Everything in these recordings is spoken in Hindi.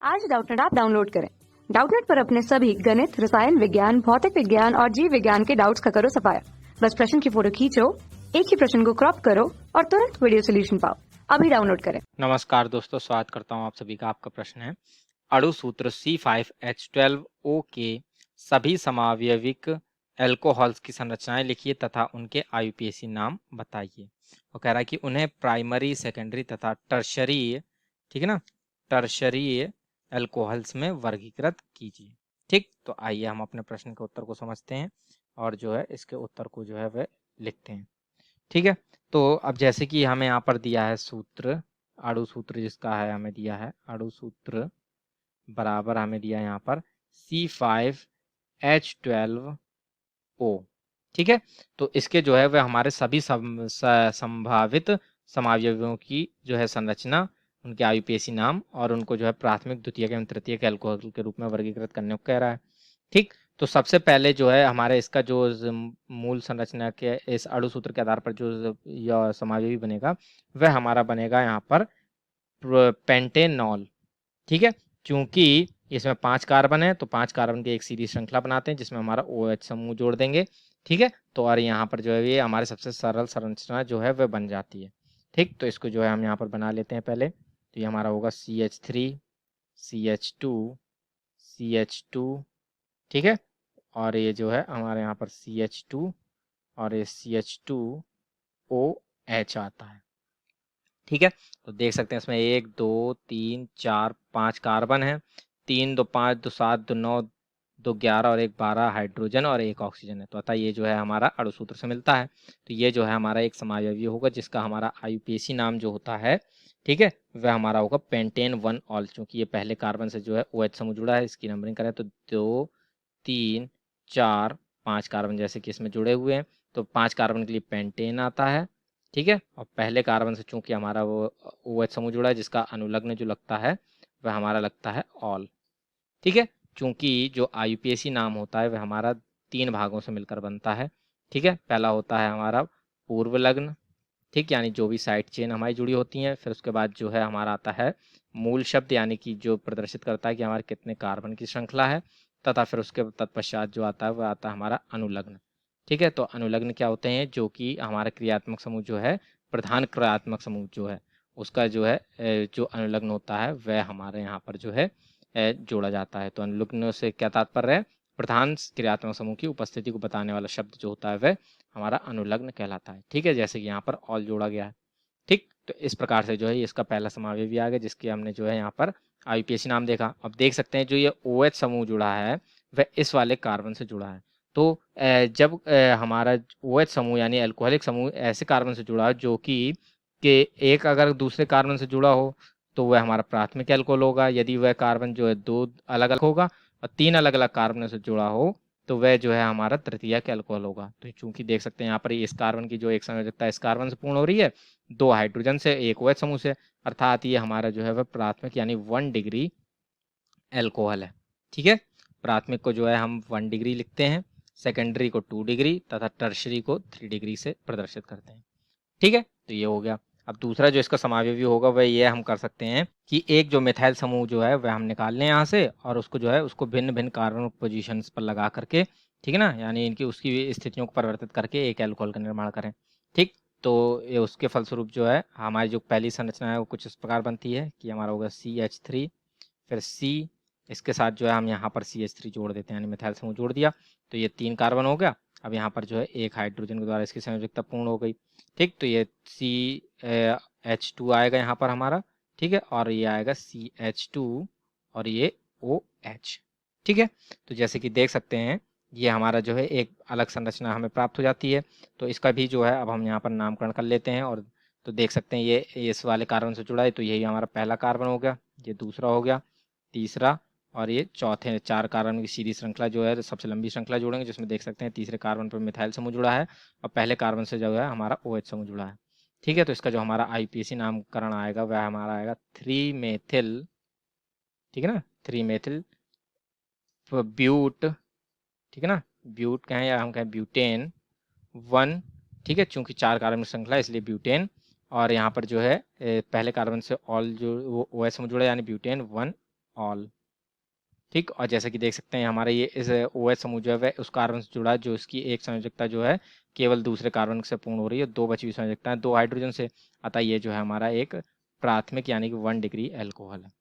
आज डाउटनेट ऐप डाउनलोड करें। डाउटनेट पर अपने सभी गणित, रसायन विज्ञान, भौतिक विज्ञान और जीव विज्ञान के डाउट्स का करो सफाया। बस प्रश्न की फोटो खींचो, एक ही प्रश्न को क्रॉप करो और तुरंत वीडियो सोल्यूशन पाओ। अभी डाउनलोड करें। नमस्कार दोस्तों, स्वागत करता हूं आप सभी का। आपका प्रश्न है अणु सूत्र C5H12O के सभी समावयविक एल्कोहल्स की संरचनाएं लिखिए तथा उनके आईयूपीएसी नाम बताइए। वो कह रहा है कि उन्हें प्राइमरी, सेकेंडरी तथा टर्शरी, ठीक है ना, टर्शरी एल्कोहल्स में वर्गीकृत कीजिए। ठीक, तो आइए हम अपने प्रश्न के उत्तर को समझते हैं और जो है इसके उत्तर को जो है वह लिखते हैं। ठीक है, तो अब जैसे कि हमें यहाँ पर दिया है सूत्र, अणु सूत्र जिसका है हमें दिया है अणु सूत्र बराबर हमें दिया है यहाँ पर C5H12O। ठीक है, तो इसके जो है वह हमारे सभी संभावित समावयवों की जो है संरचना, उनके आईयूपीएसी नाम और उनको जो है प्राथमिक, द्वितीयक एवं तृतीयक एल्कोहल के रूप में वर्गीकृत करने को कह रहा है। ठीक, तो सबसे पहले जो है हमारे इसका जो मूल संरचना के इस अणु सूत्र के आधार पर जो समावयवी बनेगा वह हमारा बनेगा यहाँ पर पेंटेनॉल। ठीक है, क्योंकि इसमें 5 कार्बन है तो 5 कार्बन की एक सीधी श्रृंखला बनाते हैं जिसमें हमारा OH समूह जोड़ देंगे। ठीक है, तो और यहाँ पर जो है ये हमारे सबसे सरल संरचना जो है वह बन जाती है। ठीक, तो इसको जो है हम यहाँ पर बना लेते हैं पहले। तो ये हमारा होगा CH3 CH2 CH2, ठीक है, और ये जो है हमारे यहाँ पर CH2 और ये CH2OH आता है। ठीक है, तो देख सकते हैं इसमें 1 2 3 4 5 कार्बन है, 3 2 5 2 7 2 9 2 11 और 1 12 हाइड्रोजन और 1 ऑक्सीजन है। तो अतः ये जो है हमारा अणु सूत्र से मिलता है। तो ये जो है हमारा एक समावयवी होगा जिसका हमारा आईयूपीएसी नाम जो होता है, ठीक है, वह हमारा होगा पेंटेन 1 ऑल। चूंकि ये पहले कार्बन से जो है OH समूह जुड़ा है, इसकी नंबरिंग करें तो 2 3 4 5 कार्बन जैसे कि इसमें जुड़े हुए हैं, तो 5 कार्बन के लिए पेंटेन आता है। ठीक है, और पहले कार्बन से चूंकि हमारा वो OH समूह जुड़ा है जिसका अनुलग्न जो लगता है वह हमारा लगता है ऑल। ठीक है, चूंकि जो आईयूपीएसी नाम होता है वह हमारा 3 भागों से मिलकर बनता है। ठीक है, पहला होता है हमारा पूर्व लग्न, ठीक, यानी जो भी साइड चेन हमारी जुड़ी होती हैं। फिर उसके बाद जो है हमारा आता है मूल शब्द, यानी कि जो प्रदर्शित करता है कि हमारे कितने कार्बन की श्रृंखला है, तथा फिर उसके तत्पश्चात जो आता है वह आता है हमारा अनुलग्न। ठीक है, तो अनुलग्न क्या होते हैं, जो कि हमारा क्रियात्मक समूह जो है, प्रधान क्रियात्मक समूह जो है उसका जो है जो अनुलग्न होता है वह हमारे यहाँ पर जो है जोड़ा जाता है। तो अनुलग्न से क्या तात्पर्य है, प्रधान क्रियात्मक समूह की उपस्थिति को बताने वाला शब्द जो होता है वह हमारा अनुलग्न कहलाता है। ठीक है, जैसे कि यहाँ पर ऑल जोड़ा गया है। ठीक, तो इस प्रकार से जो है इसका पहला समावयवी आ गया जिसकी हमने जो है यहाँ पर आईयूपीएसी नाम देखा। अब देख सकते हैं जो ये OH समूह जुड़ा है वह इस वाले कार्बन से जुड़ा है। तो जब हमारा OH समूह यानी अल्कोहलिक समूह ऐसे कार्बन से जुड़ा है जो कि एक अगर दूसरे कार्बन से जुड़ा हो तो वह हमारा प्राथमिक एल्कोहल होगा। यदि वह कार्बन जो है 2 अलग अलग होगा और 3 अलग अलग कार्बन से जुड़ा हो तो वह जो है हमारा तृतीयक एल्कोहल होगा। तो चूंकि देख सकते हैं यहाँ पर इस कार्बन की जो एक संयोजकता इस कार्बन से पूर्ण हो रही है 2 हाइड्रोजन से, 1 OH समूह से, अर्थात ये हमारा जो है वह प्राथमिक यानी 1 डिग्री एल्कोहल है। ठीक है, प्राथमिक को जो है हम 1 डिग्री लिखते हैं, सेकेंडरी को 2 डिग्री तथा टर्शरी को 3 डिग्री से प्रदर्शित करते हैं। ठीक है, तो ये हो गया। अब दूसरा जो इसका समावयवी होगा वह ये हम कर सकते हैं कि एक जो मिथाइल समूह जो है वह हम निकाल लें यहाँ से और उसको जो है उसको भिन्न भिन्न कार्बन पोजीशंस पर लगा करके, ठीक है ना, यानी इनकी उसकी स्थितियों को परिवर्तित करके एक एल्कोहल का निर्माण करें। ठीक, तो ये उसके फलस्वरूप जो है हमारी जो पहली संरचना है वो कुछ इस प्रकार बनती है कि हमारा होगा CH3, फिर C, इसके साथ जो है हम यहाँ पर CH3 जोड़ देते हैं, यानी मिथाइल समूह जोड़ दिया तो ये 3 कार्बन हो गया। अब यहाँ पर जो है 1 हाइड्रोजन के द्वारा इसकी संयोजकता पूर्ण हो गई। ठीक, तो ये CH2 आएगा यहाँ पर हमारा, ठीक है, और ये आएगा CH2 और ये OH। ठीक है, तो जैसे कि देख सकते हैं ये हमारा जो है एक अलग संरचना हमें प्राप्त हो जाती है। तो इसका भी जो है अब हम यहाँ पर नामकरण कर लेते हैं। और तो देख सकते हैं ये इस वाले कार्बन से जुड़ा है तो यही हमारा पहला कार्बन हो गया, ये दूसरा हो गया, तीसरा और ये चौथे। 4 कार्बन की सीधी श्रृंखला जो है सबसे लंबी श्रृंखला जोड़ेंगे जिसमें देख सकते हैं तीसरे कार्बन पर मिथाइल समूह जुड़ा है और पहले कार्बन से जो है हमारा OH समूह जुड़ा है। ठीक है, तो इसका जो हमारा आईयूपीएसी नामकरण आएगा वह हमारा आएगा 3 मेथिल, ठीक है ना, 3 मेथिल ब्यूट, ठीक है ना, ब्यूट कहें या हम कहें ब्यूटेन 1। ठीक है, चूंकि 4 कार्बन की श्रृंखला इसलिए ब्यूटेन, और यहाँ पर जो है पहले कार्बन से ऑल जो वो OH समूह जुड़ा है यानी ब्यूटेन 1 ऑल। ठीक, और जैसा कि देख सकते हैं हमारा ये इस OH समूह जो है वह उस कार्बन से जुड़ा है जो इसकी एक संयोजकता जो है केवल दूसरे कार्बन से पूर्ण हो रही है, 2 बची हुई संयोजकता है 2 हाइड्रोजन से, अतः ये जो है हमारा एक प्राथमिक यानी कि 1 डिग्री एल्कोहल है।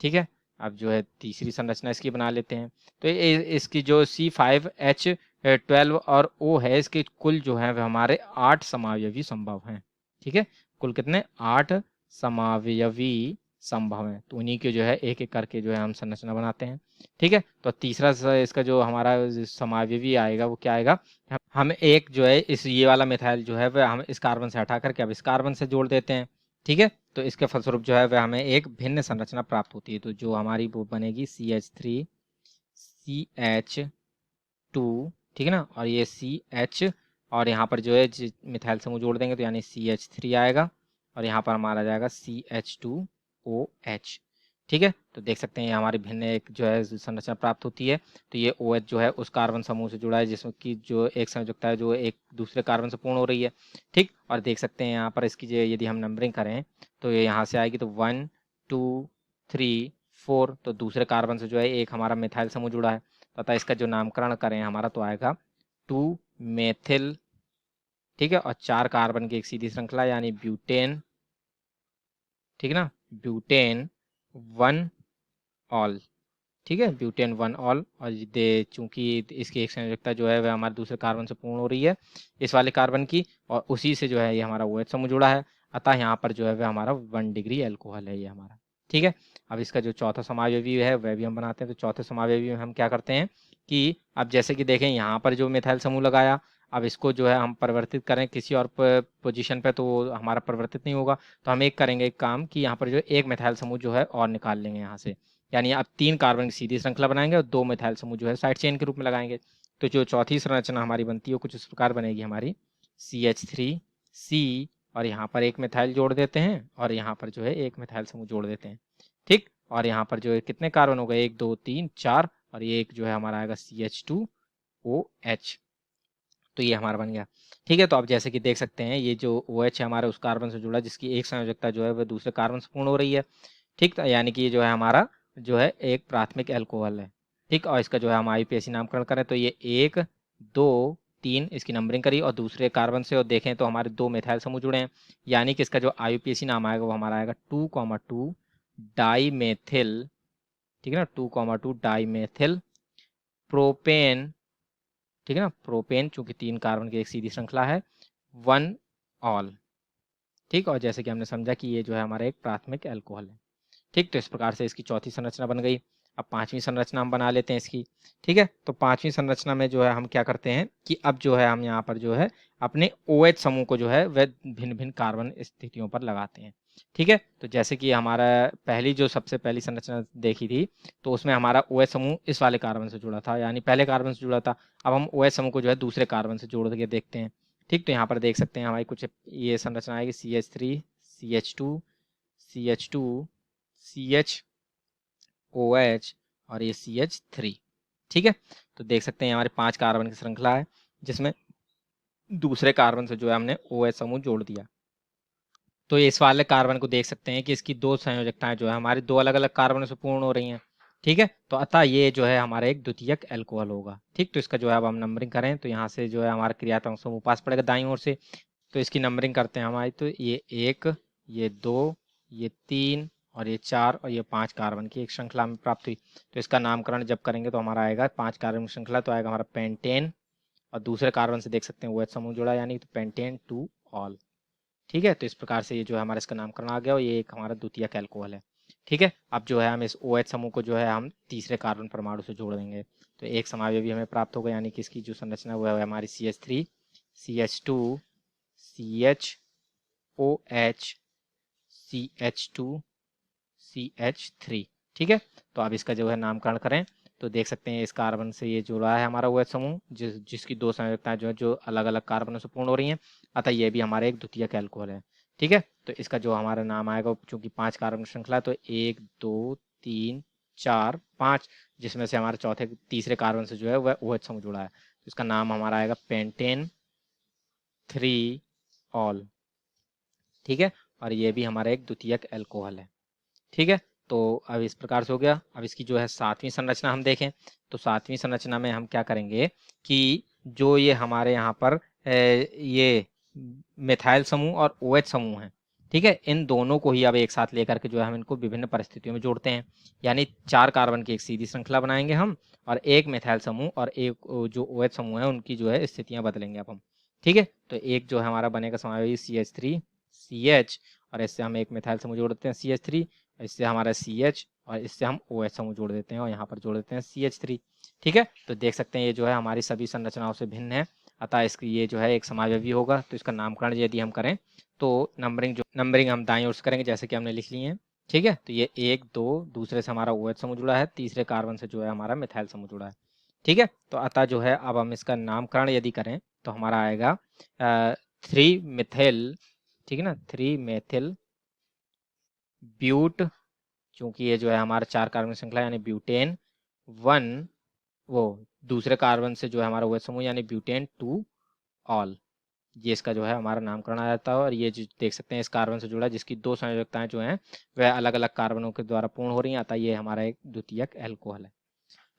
ठीक है, अब जो है तीसरी संरचना इसकी बना लेते हैं। तो इसकी जो C5H12 और O है, इसके कुल जो है वह हमारे 8 समावयवी संभव हैं। ठीक है, कुल कितने? 8 समावयवी संभव हैं। तो उन्हीं के जो है एक एक करके जो है हम संरचना बनाते हैं। ठीक है, तो तीसरा इसका जो हमारा समावयवी आएगा वो क्या आएगा? हम एक जो है इस ये वाला मिथाइल जो है वह हम इस कार्बन से हटा करके अब इस कार्बन से जोड़ देते हैं। ठीक है, तो इसके फलस्वरूप जो है वह हमें एक भिन्न संरचना प्राप्त होती है। तो जो हमारी वो बनेगी CH3 CH2, ठीक है ना, और ये CH और यहाँ पर जो है मिथाइल समूह जोड़ देंगे तो यानी CH3 आएगा और यहाँ पर हमारा जाएगा CH2OH। ठीक है, तो देख सकते हैं ये हमारी भिन्न एक जो है संरचना प्राप्त होती है। तो ये OH जो है उस कार्बन समूह से जुड़ा है जिसमें की जो एक संयोजकता है जो एक दूसरे कार्बन से पूर्ण हो रही है। ठीक, और देख सकते हैं यहाँ पर इसकी जो यदि हम नंबरिंग करें तो ये यहाँ से आएगी तो 1 2 3 4, तो दूसरे कार्बन से जो है एक हमारा मिथाइल समूह जुड़ा है, तथा इसका जो नामकरण करें हमारा तो आएगा 2 मेथिल। ठीक है, और 4 कार्बन की एक सीधी श्रृंखला यानी ब्यूटेन। ठीक है ना, ब्यूटेन 1 ऑल। ठीक है, ब्यूटेन 1 ऑल, और चूंकि इसकी एक संयोजकता जो है वह हमारे दूसरे कार्बन से पूर्ण हो रही है इस वाले कार्बन की, और उसी से जो है ये हमारा OH समूह जुड़ा है, अतः यहाँ पर जो है वह हमारा 1 डिग्री एल्कोहल है ये हमारा। ठीक है, अब इसका जो चौथा समावयवी है वह भी हम बनाते हैं। तो चौथे समावयवी में हम क्या करते हैं कि अब जैसे कि देखें यहाँ पर जो मिथाइल समूह लगाया, अब इसको जो है हम परिवर्तित करें किसी और पोजीशन पे तो हमारा परिवर्तित नहीं होगा। तो हम एक करेंगे एक काम कि यहाँ पर जो एक मिथाइल समूह जो है और निकाल लेंगे यहाँ से, यानी अब 3 कार्बन की सीधी श्रृंखला बनाएंगे और 2 मिथाइल समूह जो है साइड चेन के रूप में लगाएंगे। तो जो चौथी संरचना हमारी बनती है वो कुछ इस प्रकार बनेगी हमारी CH3C, और यहाँ पर एक मिथाइल जोड़ देते हैं और यहाँ पर जो है एक मिथाइल समूह जोड़ देते हैं। ठीक, और यहाँ पर जो है कितने कार्बन हो गए? 1 2 3 4, और ये एक जो है हमारा आएगा CH2OH। तो ये हमारा बन गया। ठीक है, तो अब जैसे कि देख सकते हैं ये जो OH है हमारे उस कार्बन से जुड़ा जिसकी एक संयोजकता जो है वह दूसरे कार्बन से पूर्ण हो रही है। ठीक, तो यानी कि ये जो है हमारा जो है एक प्राथमिक एल्कोहल है। ठीक, और इसका जो है हम IUPAC नामकरण करें तो ये 1 2 3 इसकी नंबरिंग करी और दूसरे कार्बन से और देखें तो हमारे 2 मिथाइल समूह जुड़े हैं, यानी कि इसका जो IUPAC नाम आएगा वो हमारा आएगा 2,2 डाईमेथिल। ठीक है ना, 2,2 डाईमेथिल प्रोपेन। ठीक है ना, प्रोपेन, चूंकि 3 कार्बन की एक सीधी श्रृंखला है 1 ऑल। ठीक, और जैसे कि हमने समझा कि ये जो है हमारा एक प्राथमिक एल्कोहल है। ठीक, तो इस प्रकार से इसकी चौथी संरचना बन गई। अब पांचवी संरचना हम बना लेते हैं इसकी। ठीक है, तो पांचवी संरचना में जो है हम क्या करते हैं कि अब जो है हम यहाँ पर जो है अपने OH समूह को जो है वह भिन्न भिन्न कार्बन स्थितियों पर लगाते हैं। ठीक है, तो जैसे कि हमारा पहली जो सबसे पहली संरचना देखी थी तो उसमें हमारा OH समूह इस वाले कार्बन से जुड़ा था, यानी पहले कार्बन से जुड़ा था। अब हम OH समूह को जो है दूसरे कार्बन से जोड़ के देखते हैं। ठीक, तो यहाँ पर देख सकते हैं हमारी कुछ ये संरचना आएगी CH3 CH2 CH2 CHOH और ये CH3। ठीक है, तो देख सकते हैं हमारे 5 कार्बन की श्रृंखला है जिसमें दूसरे कार्बन से जो है हमने OH समूह जोड़ दिया। तो इस वाले कार्बन को देख सकते हैं कि इसकी 2 संयोजकताएं जो है हमारी 2 अलग अलग कार्बनों से पूर्ण हो रही हैं। ठीक है, तो अतः ये जो है हमारा एक द्वितीयक एल्कोहल होगा। ठीक, तो इसका जो है अब हम नंबरिंग करें तो यहाँ से जो है हमारा क्रियात्मक समूह पास पड़ेगा दाईं ओर से। तो इसकी नंबरिंग करते हैं हमारी, तो ये 1 ये 2 ये 3 और ये 4 और ये 5 कार्बन की एक श्रृंखला में प्राप्त हुई। तो इसका नामकरण जब करेंगे तो हमारा आएगा 5 कार्बन की श्रृंखला तो आएगा हमारा पेंटेन, और दूसरे कार्बन से देख सकते हैं OH समूह जुड़ा यानी तो पेंटेन 2 ऑल। ठीक है, तो इस प्रकार से ये जो है हमारा इसका नामकरण आ गया और ये एक हमारा द्वितीयक एल्कोहल है। ठीक है, अब जो है हम इस OH समूह को जो है हम तीसरे कार्बन परमाणु से जोड़ देंगे तो एक समावयवी हमें प्राप्त होगा, यानी कि इसकी जो संरचना है वो है हमारी CH3 CH2 CHOH CH2 CH3। ठीक है, तो अब इसका जो है नामकरण करें तो देख सकते हैं इस कार्बन से ये जुड़ा है हमारा OH समूह जिसकी 2 संयोजकताएं जो है जो अलग अलग कार्बनों से पूर्ण हो रही हैं, अतः ये भी हमारा एक द्वितीयक एल्कोहल है। ठीक है, तो इसका जो हमारा नाम आएगा चूंकि 5 कार्बन श्रृंखला तो 1 2 3 4 5, जिसमें से हमारे चौथे तीसरे कार्बन से जो है वह OH समूह जुड़ा है, तो इसका नाम हमारा आएगा पेंटेन 3 ऑल। ठीक है, और ये भी हमारा एक द्वितीयक एल्कोहल है। ठीक है, तो अब इस प्रकार से हो गया। अब इसकी जो है 7वीं संरचना हम देखें तो 7वीं संरचना में हम क्या करेंगे कि जो ये हमारे यहाँ पर ये मिथाइल समूह और OH समूह है, ठीक है, इन दोनों को ही अब एक साथ लेकर के जो है हम इनको विभिन्न परिस्थितियों में जोड़ते हैं। यानी 4 कार्बन की एक सीधी श्रृंखला बनाएंगे हम और एक मिथाइल समूह और एक जो OH समूह है उनकी जो है स्थितियां बदलेंगे अब हम, ठीक है। तो एक जो है हमारा बनेगा समावेशी CH3 CH और इससे हम एक मिथाइल समूह जोड़ देते हैं CH3, इससे हमारा CH और इससे हम OH समूह जोड़ देते हैं और यहाँ पर जोड़ देते हैं CH3, ठीक है। तो देख सकते हैं ये जो है हमारी सभी संरचनाओं से भिन्न है, अतः इसकी ये जो है एक समावेशी होगा। तो इसका नामकरण यदि हम करें तो नंबरिंग हम दाईं ओर से करेंगे जैसे कि हमने लिख ली है, ठीक है। तो ये 1 2 दूसरे से हमारा OH समूह जुड़ा है, तीसरे कार्बन से जो है हमारा मिथाइल समूह जुड़ा है, ठीक है। तो अतः जो है अब हम इसका नामकरण यदि करें तो हमारा आएगा 3 मिथाइल, ठीक है ना, 3 मेथिल ब्यूट, चूंकि ये जो है हमारा 4 कार्बन श्रृंखला यानी ब्यूटेन 1 वो दूसरे कार्बन से जो है हमारा OH समूह यानी ब्यूटेन 2 ऑल, ये इसका जो है हमारा नामकरण आ जाता है। और ये जो देख सकते हैं इस कार्बन से जुड़ा जिसकी 2 संयोजकताएं जो हैं वह अलग अलग कार्बनों के द्वारा पूर्ण हो रही हैं, अतः ये हमारा एक द्वितीयक एल्कोहल है,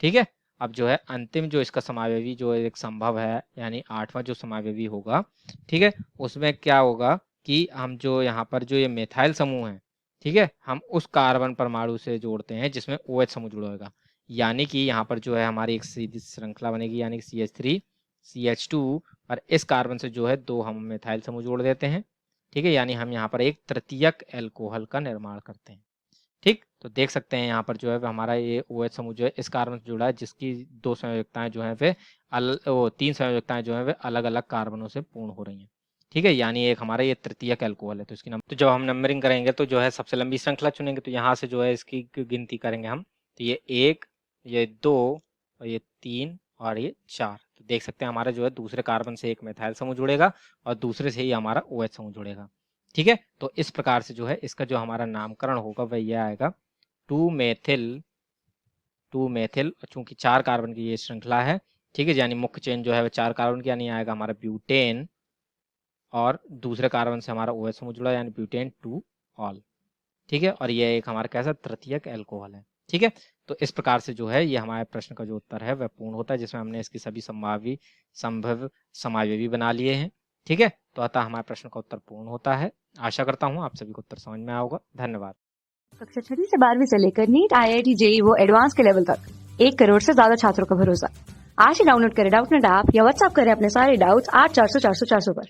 ठीक है। अब जो है अंतिम जो इसका समावेशी जो एक संभव है यानी 8वां जो समावेशी होगा, ठीक है, उसमें क्या होगा कि हम जो यहाँ पर जो ये मिथाइल समूह है, ठीक है, हम उस कार्बन परमाणु से जोड़ते हैं जिसमें OH समूह जुड़ा होगा, यानी कि यहाँ पर जो है हमारी एक सीधी श्रृंखला बनेगी यानी CH3 CH2 और इस कार्बन से जो है 2 हम मिथाइल समूह जोड़ देते हैं, ठीक है, यानी हम यहाँ पर एक तृतीयक एल्कोहल का निर्माण करते हैं, ठीक। तो देख सकते हैं यहाँ पर जो है हमारा ये OH समूह जो है इस कार्बन से जुड़ा है जिसकी 2 संयोजकताएं जो है वे 3 संयोजकताएं जो है वे अलग अलग कार्बनों से पूर्ण हो रही हैं, ठीक है, यानी एक हमारा ये तृतीयक एल्कोहल है। तो इसकी तो जब हम नंबरिंग करेंगे तो जो है सबसे लंबी श्रृंखला चुनेंगे, तो यहाँ से जो है इसकी गिनती करेंगे हम, तो ये 1 ये 2 और ये 3 और ये 4। तो देख सकते हैं हमारा जो है दूसरे कार्बन से एक मिथाइल समूह जुड़ेगा और दूसरे से ही हमारा OH समूह जुड़ेगा, ठीक है। तो इस प्रकार से जो है इसका जो हमारा नामकरण होगा वह यह आएगा 2 मेथिल, चूंकि 4 कार्बन की ये श्रृंखला है, ठीक है, यानी मुख्य चेन जो है वह 4 कार्बन की, यानी आएगा हमारा ब्यूटेन और दूसरे कार्बन से हमारा OH समूह जुड़ा यानी ब्यूटेन 2 ऑल, ठीक है। और ये एक हमारा कैसा तृतीयक एल्कोहल है, ठीक है। तो इस प्रकार से जो है ये हमारे प्रश्न का जो उत्तर है वह पूर्ण होता है, जिसमें हमने इसकी सभी संभव समावेशी बना लिए हैं, ठीक है। तो अतः हमारे प्रश्न का उत्तर पूर्ण होता है। आशा करता हूँ आप सभी को उत्तर समझ में आया होगा। धन्यवाद। कक्षा 6 से 12वीं से लेकर नीट IIT JEE वो एडवांस के लेवल तक 1 करोड़ से ज्यादा छात्रों का भरोसा। आज ही डाउनलोड करें डाउटनेट ऐप या व्हाट्सएप करें अपने सारे डाउट्स 8400 400 400 पर।